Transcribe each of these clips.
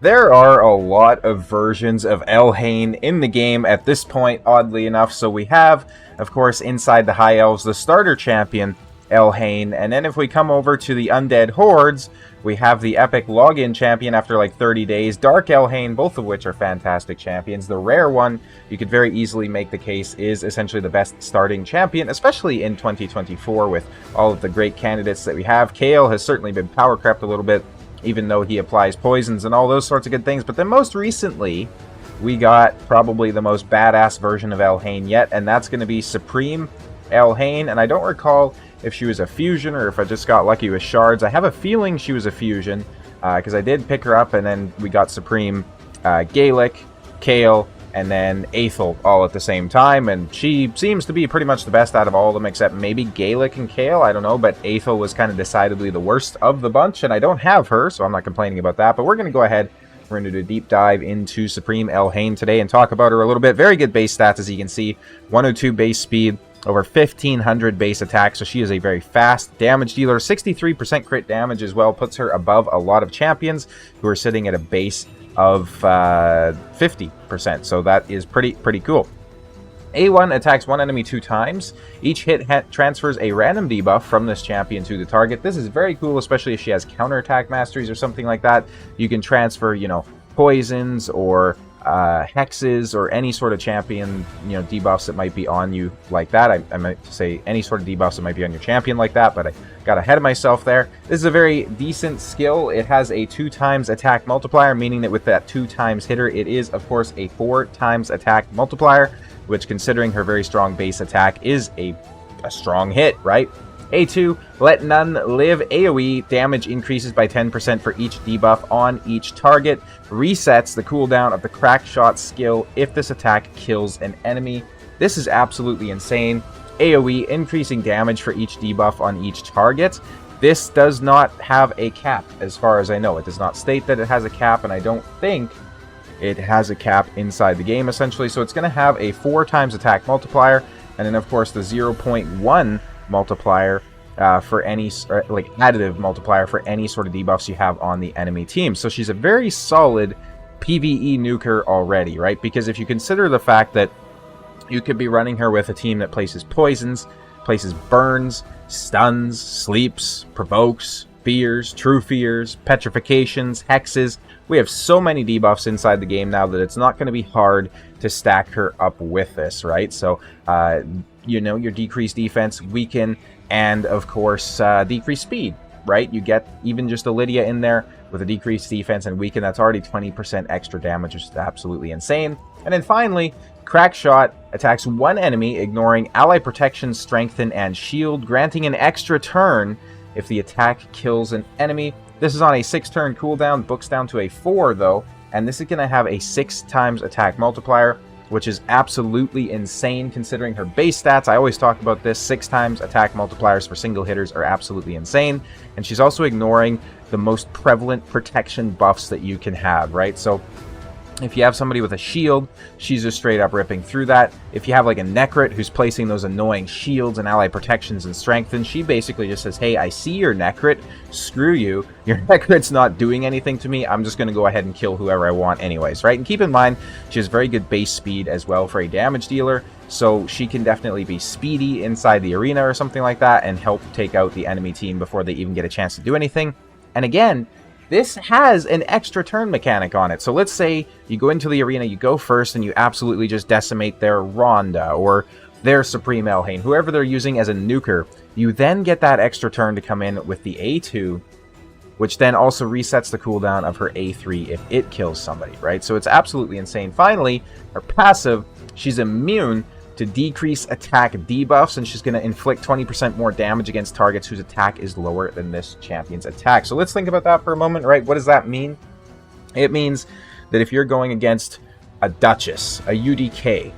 There are a lot of versions of Elhain in the game at this point, oddly enough. So we have, of course, inside the High Elves, the starter champion, Elhain. And then if we come over to the Undead Hordes, we have the epic login champion after like 30 days, Dark Elhain, both of which are fantastic champions. The rare one, you could very easily make the case, is essentially the best starting champion, especially in 2024 with all of the great candidates that we have. Kale has certainly been power crept a little bit, even though he applies poisons and all those sorts of good things. But then most recently, we got probably the most badass version of Elhain yet, and that's going to be Supreme Elhain. And I don't recall if she was a fusion or if I just got lucky with shards. I have a feeling she was a fusion, because I did pick her up, and then we got Supreme Gaelic, Kale, and then Aethel all at the same time, and she seems to be pretty much the best out of all of them, except maybe Gaelic and Kale, I don't know, but Aethel was kind of decidedly the worst of the bunch, and I don't have her, so I'm not complaining about that, but we're going to go ahead, we're going to do a deep dive into Supreme Elhain today and talk about her a little bit. Very good base stats, as you can see, 102 base speed, over 1500 base attack, so she is a very fast damage dealer. 63% crit damage as well, puts her above a lot of champions who are sitting at a base of 50%, so that is pretty cool. A1 attacks one enemy 2 times. Each hit transfers a random debuff from this champion to the target. This is very cool, especially if she has counterattack masteries or something like that. You can transfer, you know, poisons or hexes or any sort of champion, you know, debuffs that might be on you like that. I might say any sort of debuffs that might be on your champion like that, but I got ahead of myself there. This is a very decent skill. It has a 2 times attack multiplier, meaning that with that 2 times hitter, it is, of course, a 4 times attack multiplier, which, considering her very strong base attack, is a strong hit, right? A2, Let None Live. AoE damage increases by 10% for each debuff on each target. Resets the cooldown of the Crack Shot skill if this attack kills an enemy. This is absolutely insane. AoE increasing damage for each debuff on each target. This does not have a cap, as far as I know. It does not state that it has a cap, and I don't think it has a cap inside the game, essentially. So it's going to have a 4 times attack multiplier, and then, of course, the 0.1 multiplier for any, like, additive multiplier for any sort of debuffs you have on the enemy team. So she's a very solid PvE nuker already, right? Because if you consider the fact that you could be running her with a team that places poisons, places burns, stuns, sleeps, provokes, fears, true fears, petrifications, hexes. We have so many debuffs inside the game now that it's not going to be hard to stack her up with this, right? So, you know, your decreased defense, weaken, and of course, decreased speed, right? You get even just a Lydia in there with a decreased defense and weaken. That's already 20% extra damage, which is absolutely insane. And then finally, Crack Shot attacks one enemy, ignoring ally protection, strengthen, and shield, granting an extra turn if the attack kills an enemy. This is on a 6-turn cooldown, books down to a 4 though, and this is going to have a 6 times attack multiplier, which is absolutely insane considering her base stats. I always talk about this. 6 times attack multipliers for single hitters are absolutely insane. And she's also ignoring the most prevalent protection buffs that you can have, right? So if you have somebody with a shield, she's just straight up ripping through that. If you have like a Necrit who's placing those annoying shields and ally protections and strengthen, she basically just says, hey, I see your Necrit, screw you. Your Necrit's not doing anything to me. I'm just going to go ahead and kill whoever I want anyways, right? And keep in mind, she has very good base speed as well for a damage dealer, so she can definitely be speedy inside the arena or something like that and help take out the enemy team before they even get a chance to do anything. And again, this has an extra turn mechanic on it. So let's say you go into the arena, you go first, and you absolutely just decimate their Rhonda or their Supreme Elhain, whoever they're using as a nuker. You then get that extra turn to come in with the A2, which then also resets the cooldown of her A3 if it kills somebody, right? So it's absolutely insane. Finally, her passive, she's immune to decrease attack debuffs, and she's going to inflict 20% more damage against targets whose attack is lower than this champion's attack. So let's think about that for a moment, right? What does that mean? It means that if you're going against a Duchess, a UDK,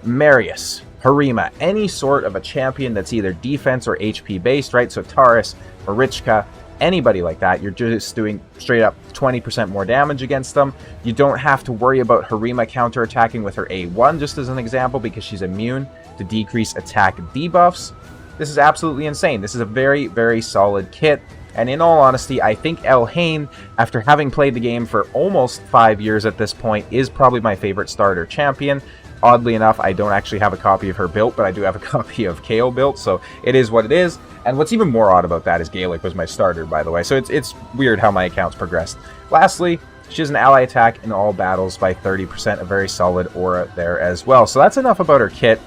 Marius, Harima, any sort of a champion that's either defense or HP based, right? So Taurus, Marichka, anybody like that, you're just doing straight up 20% more damage against them. You don't have to worry about Harima counterattacking with her A1, just as an example, because she's immune to decrease attack debuffs. This is absolutely insane. This is a very, very solid kit. And in all honesty, I think Elhain, after having played the game for almost 5 years at this point, is probably my favorite starter champion. Oddly enough, I don't actually have a copy of her built, but I do have a copy of KO built, so it is what it is. And what's even more odd about that is Gaelic was my starter, by the way, so it's weird how my accounts progressed. Lastly, she has an ally attack in all battles by 30%, a very solid aura there as well. So that's enough about her kit.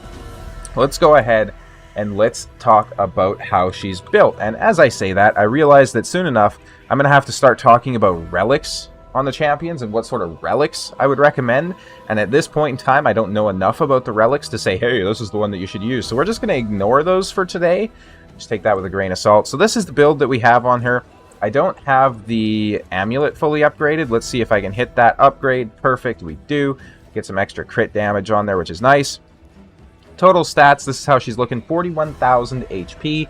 Let's go ahead and let's talk about how she's built. And as I say that, I realize that soon enough, I'm going to have to start talking about relics on the champions and what sort of relics I would recommend. And at this point in time, I don't know enough about the relics to say, hey, this is the one that you should use. So we're just going to ignore those for today. Just take that with a grain of salt. So this is the build that we have on her. I don't have the amulet fully upgraded. Let's see if I can hit that upgrade. Perfect, we do. Get some extra crit damage on there, which is nice. Total stats, this is how she's looking. 41,000 HP,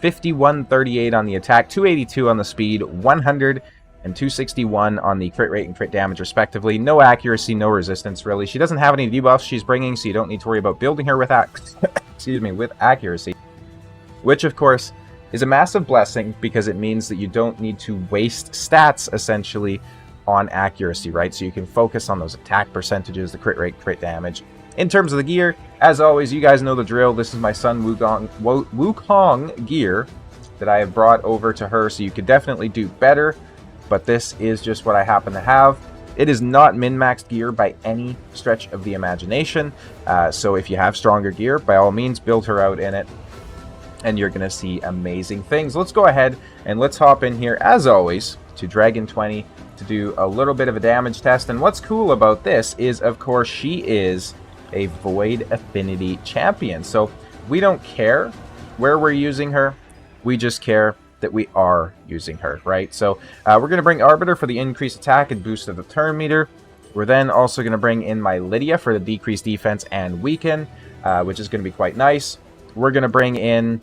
5138 on the attack, 282 on the speed, 100 and 261 on the crit rate and crit damage respectively. No accuracy, no resistance really. She doesn't have any debuffs she's bringing, so you don't need to worry about building her with with accuracy. Which of course is a massive blessing because it means that you don't need to waste stats essentially on accuracy, right? So you can focus on those attack percentages, the crit rate, crit damage. In terms of the gear, as always, you guys know the drill. This is my Sun Wukong gear that I have brought over to her, so you could definitely do better, but this is just what I happen to have. It is not min-maxed gear by any stretch of the imagination, so if you have stronger gear, by all means, build her out in it, and you're going to see amazing things. Let's go ahead and let's hop in here, as always, to Dragon 20 to do a little bit of a damage test. And what's cool about this is, of course, she is a Void Affinity champion. So we don't care where we're using her. We just care that we are using her, right? So we're going to bring Arbiter for the increased attack and boost of the turn meter. We're then also going to bring in my Lydia for the decreased defense and weaken, which is going to be quite nice. We're going to bring in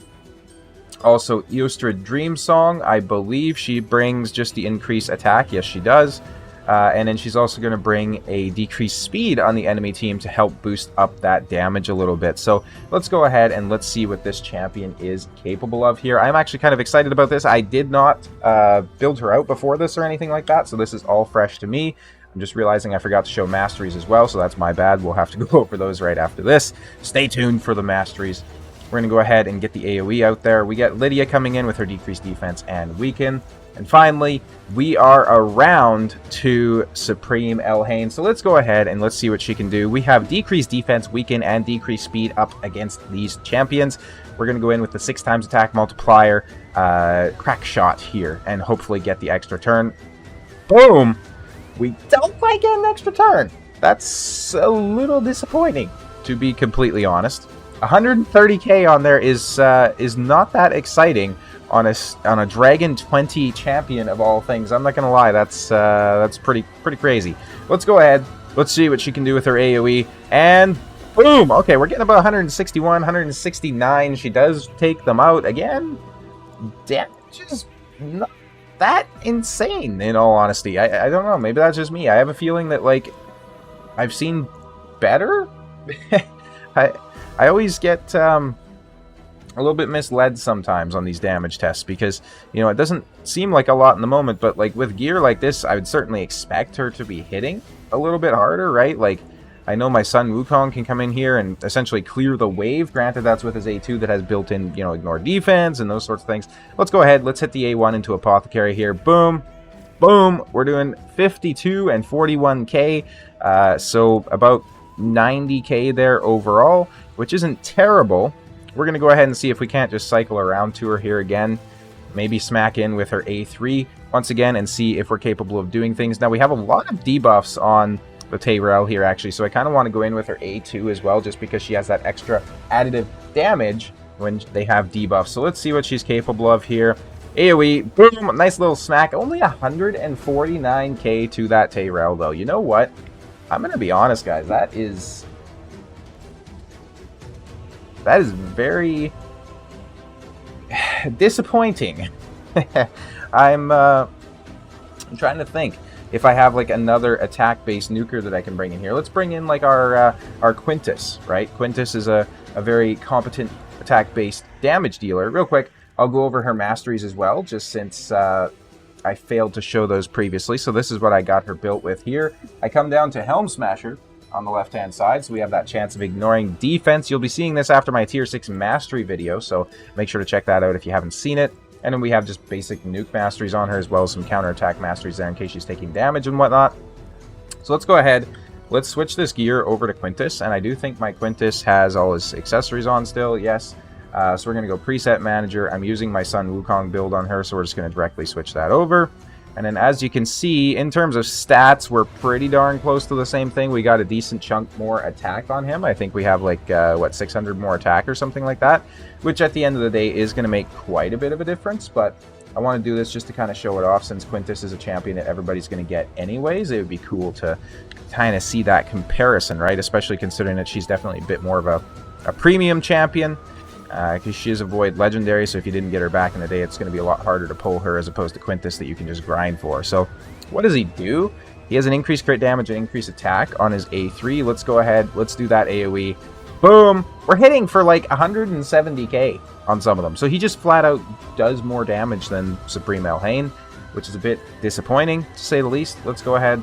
also Eostra Dream Song. I believe she brings just the increased attack. Yes, she does. And then she's also going to bring a decreased speed on the enemy team to help boost up that damage a little bit. So let's go ahead and let's see what this champion is capable of here. I'm actually kind of excited about this. I did not build her out before this or anything like that, so this is all fresh to me. I'm just realizing I forgot to show masteries as well, so that's my bad. We'll have to go over those right after this. Stay tuned for the masteries. We're going to go ahead and get the AoE out there. We get Lydia coming in with her decreased defense and weaken. And finally, we are around to Supreme Elhain. So let's go ahead and let's see what she can do. We have decreased defense, weaken, and decreased speed up against these champions. We're going to go in with the 6 times attack multiplier, crack shot here, and hopefully get the extra turn. Boom! We don't quite get an extra turn. That's a little disappointing, to be completely honest. 130k on there is not that exciting on a Dragon 20 champion of all things. I'm not gonna lie, that's pretty crazy. Let's go ahead. Let's see what she can do with her AoE, and boom. Okay, we're getting about 161, 169. She does take them out again. Damn, just not that insane. In all honesty, I don't know. Maybe that's just me. I have a feeling that like I've seen better. I always get a little bit misled sometimes on these damage tests because, you know, it doesn't seem like a lot in the moment, but like with gear like this, I would certainly expect her to be hitting a little bit harder, right? Like, I know my Sun Wukong can come in here and essentially clear the wave. Granted, that's with his A2 that has built-in, you know, ignore defense and those sorts of things. Let's go ahead. Let's hit the A1 into Apothecary here. Boom. Boom. We're doing 52 and 41k. So about 90k there overall, which isn't terrible. We're going to go ahead and see if we can't just cycle around to her here again. Maybe smack in with her A3 once again and see if we're capable of doing things. Now, we have a lot of debuffs on the Tyrell here, actually, so I kind of want to go in with her A2 as well, just because she has that extra additive damage when they have debuffs. So let's see what she's capable of here. AoE, boom, nice little smack. Only 149k to that Tyrell, though. You know what? I'm going to be honest, guys. That is very disappointing. I'm trying to think if I have like another attack-based nuker that I can bring in here. Let's bring in like our Quintus, right? Quintus is a very competent attack-based damage dealer. Real quick, I'll go over her masteries as well, just since I failed to show those previously. So this is what I got her built with here. I come down to Helm Smasher on the left-hand side, so we have that chance of ignoring defense. You'll be seeing this after my Tier 6 Mastery video, so make sure to check that out if you haven't seen it. And then we have just basic nuke masteries on her, as well as some counterattack masteries there in case she's taking damage and whatnot. So let's go ahead. Let's switch this gear over to Quintus, and I do think my Quintus has all his accessories on still, yes. So we're going to go Preset Manager. I'm using my Sun Wukong build on her, so we're just going to directly switch that over. And then as you can see, in terms of stats, we're pretty darn close to the same thing. We got a decent chunk more attack on him. I think we have like, 600 more attack or something like that, which at the end of the day is going to make quite a bit of a difference. But I want to do this just to kind of show it off, since Quintus is a champion that everybody's going to get anyways. It would be cool to kind of see that comparison, right? Especially considering that she's definitely a bit more of a premium champion. Because she is a Void Legendary, so if you didn't get her back in the day, it's going to be a lot harder to pull her as opposed to Quintus that you can just grind for. So, what does he do? He has an increased crit damage and increased attack on his A3. Let's go ahead. Let's do that AoE. Boom! We're hitting for like 170k on some of them. So he just flat out does more damage than Supreme Elhain, which is a bit disappointing, to say the least. Let's go ahead.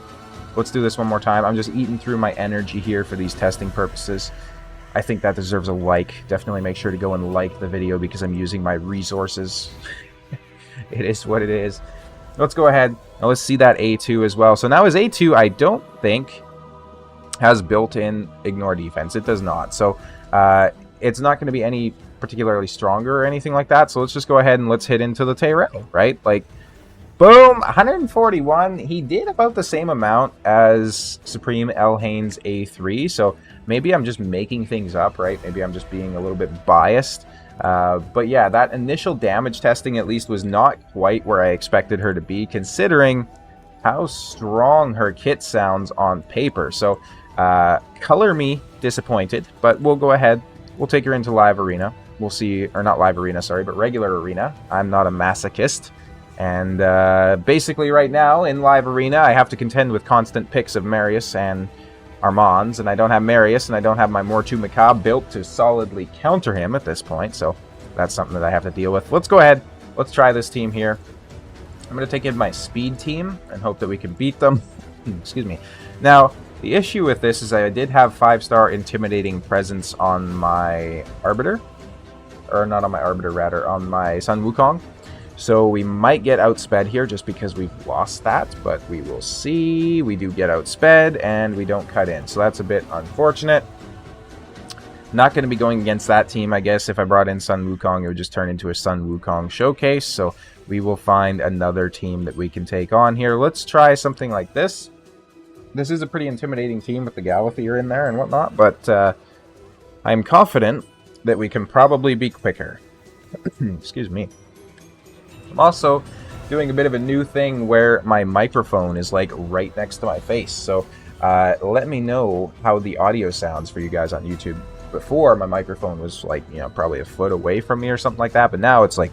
Let's do this one more time. I'm just eating through my energy here for these testing purposes. I think that deserves a like. Definitely make sure to go and like the video because I'm using my resources. It is what it is. Let's go ahead. Now let's see that A2 as well. So now his A2, I don't think, has built-in ignore defense. It does not. So it's not going to be any particularly stronger or anything like that. So let's just go ahead and let's hit into the Tyrell, right? Like, boom, 141. He did about the same amount as Supreme Elhain's A3. So maybe I'm just making things up, right? Maybe I'm just being a little bit biased. But yeah, that initial damage testing at least was not quite where I expected her to be, considering how strong her kit sounds on paper. So color me disappointed, but we'll go ahead. We'll take her into live arena. We'll see, or not live arena, sorry, but regular arena. I'm not a masochist. And basically right now in live arena, I have to contend with constant picks of Marius and Armands, and I don't have Marius, and I don't have my Mortu Macabre built to solidly counter him at this point, so that's something that I have to deal with. Let's go ahead. Let's try this team here. I'm going to take in my speed team and hope that we can beat them. Excuse me. Now, the issue with this is I did have 5-star intimidating presence on my Arbiter. Or not on my Arbiter, rather, on my Sun Wukong. So we might get outsped here just because we've lost that, but we will see. We do get outsped, and we don't cut in. So that's a bit unfortunate. Not going to be going against that team, I guess. If I brought in Sun Wukong, it would just turn into a Sun Wukong showcase. So we will find another team that we can take on here. Let's try something like this. This is a pretty intimidating team with the Galathir in there and whatnot, but I'm confident that we can probably be quicker. Excuse me. I'm also doing a bit of a new thing where my microphone is like right next to my face. So let me know how the audio sounds for you guys on YouTube. Before, my microphone was like, you know, probably a foot away from me or something like that. But now it's like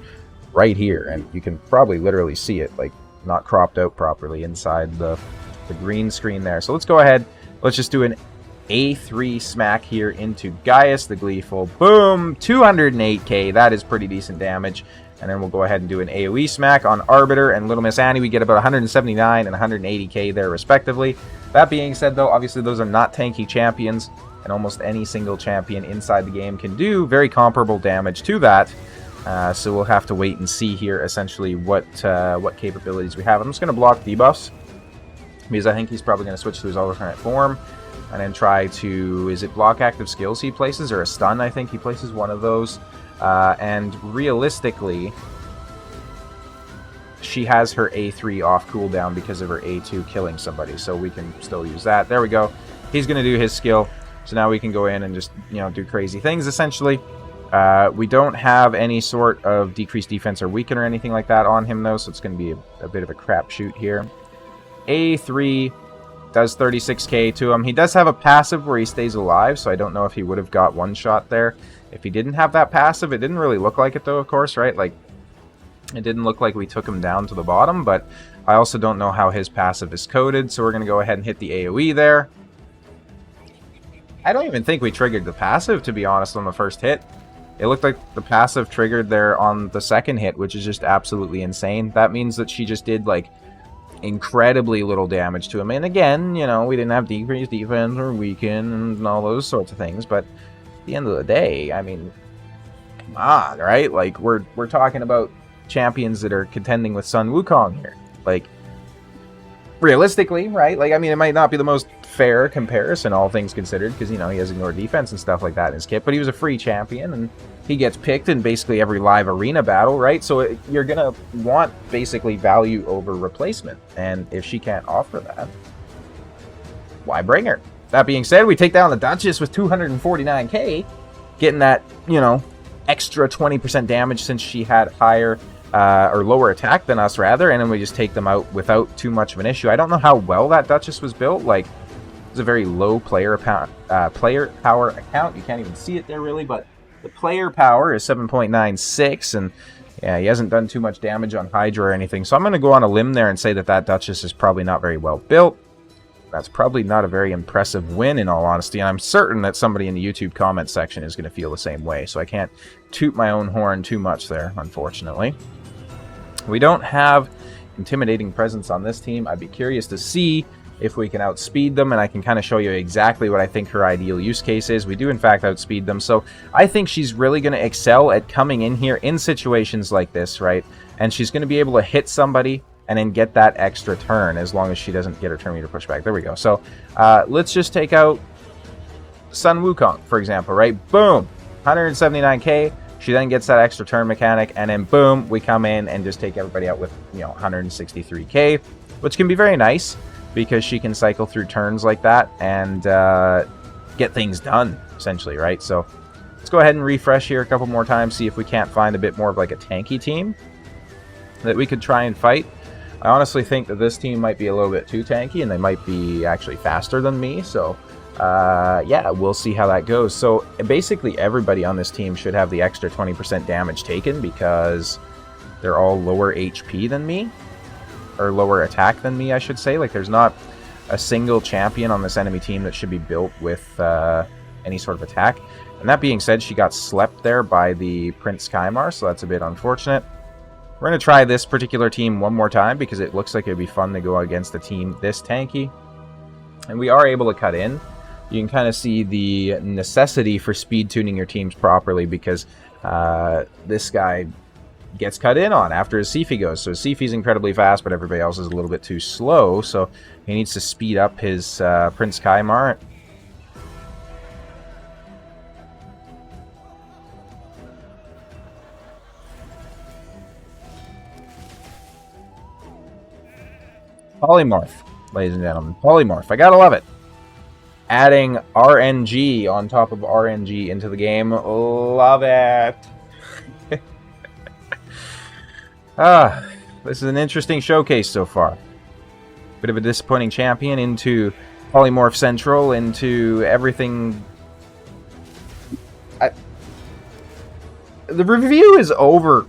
right here, and you can probably literally see it, like not cropped out properly inside the green screen there. So let's go ahead. Let's just do an A3 smack here into Gaius the Gleeful. Boom! 208k. That is pretty decent damage. And then we'll go ahead and do an AoE smack on Arbiter and Little Miss Annie. We get about 179 and 180k there, respectively. That being said, though, obviously those are not tanky champions, and almost any single champion inside the game can do very comparable damage to that. So we'll have to wait and see here, essentially, what capabilities we have. I'm just going to block debuffs, because I think he's probably going to switch to his alternate form, and then try to... Is it block active skills he places, or a stun? I think he places one of those. And realistically, she has her A3 off cooldown because of her A2 killing somebody, so we can still use that. There we go. He's going to do his skill, so now we can go in and just, you know, do crazy things, essentially. We don't have any sort of decreased defense or weaken or anything like that on him, though, so it's going to be a bit of a crapshoot here. A3 does 36k to him. He does have a passive where he stays alive, so I don't know if he would have got one shot there. If he didn't have that passive, it didn't really look like it, though, of course, right? Like, it didn't look like we took him down to the bottom, but I also don't know how his passive is coded, so we're going to go ahead and hit the AoE there. I don't even think we triggered the passive, to be honest, on the first hit. It looked like the passive triggered there on the second hit, which is just absolutely insane. That means that she just did, like, incredibly little damage to him. And again, you know, we didn't have decreased defense or weaken and all those sorts of things. But at the end of the day, I mean, come on, right? Like, we're talking about champions that are contending with Sun Wukong here. Like, realistically, right? Like, I mean, it might not be the most fair comparison, all things considered, because, you know, he has ignored defense and stuff like that in his kit, but he was a free champion, and he gets picked in basically every live arena battle, right? So you're going to want basically value over replacement, and if she can't offer that, why bring her? That being said, we take down the Duchess with 249k, getting that, you know, extra 20% damage since she had higher or lower attack than us, rather, and then we just take them out without too much of an issue. I don't know how well that Duchess was built. Like, it's a very low player power account. You can't even see it there, really, but the player power is 7.96, and yeah, he hasn't done too much damage on Hydra or anything, so I'm going to go on a limb there and say that that Duchess is probably not very well built. That's probably not a very impressive win, in all honesty, and I'm certain that somebody in the YouTube comment section is going to feel the same way, so I can't toot my own horn too much there, unfortunately. We don't have intimidating presence on this team. I'd be curious to see if we can outspeed them, and I can kind of show you exactly what I think her ideal use case is. We do, in fact, outspeed them, so I think she's really going to excel at coming in here in situations like this, right? And she's going to be able to hit somebody and then get that extra turn, as long as she doesn't get her turn meter pushed back. There we go. So let's just take out Sun Wukong, for example, right? Boom! 179k. She then gets that extra turn mechanic, and then boom, we come in and just take everybody out with, you know, 163k, which can be very nice because she can cycle through turns like that and get things done, essentially, right? So let's go ahead and refresh here a couple more times, see if we can't find a bit more of like a tanky team that we could try and fight. I honestly think that this team might be a little bit too tanky, and they might be actually faster than me, so yeah, we'll see how that goes. So basically everybody on this team should have the extra 20% damage taken because they're all lower HP than me, or lower attack than me, I should say. Like, there's not a single champion on this enemy team that should be built with any sort of attack. And that being said, she got slept there by the Prince Kymar, so that's a bit unfortunate. We're going to try this particular team one more time because it looks like it would be fun to go against a team this tanky. And we are able to cut in. You can kind of see the necessity for speed tuning your teams properly because this guy gets cut in on after his Sifi goes. So his Sifi's incredibly fast, but everybody else is a little bit too slow, so he needs to speed up his Prince Kymar. Polymorph, ladies and gentlemen. Polymorph. I gotta love it. Adding RNG on top of RNG into the game. Love it. This is an interesting showcase so far. Bit of a disappointing champion into Polymorph Central, into everything. The review is over.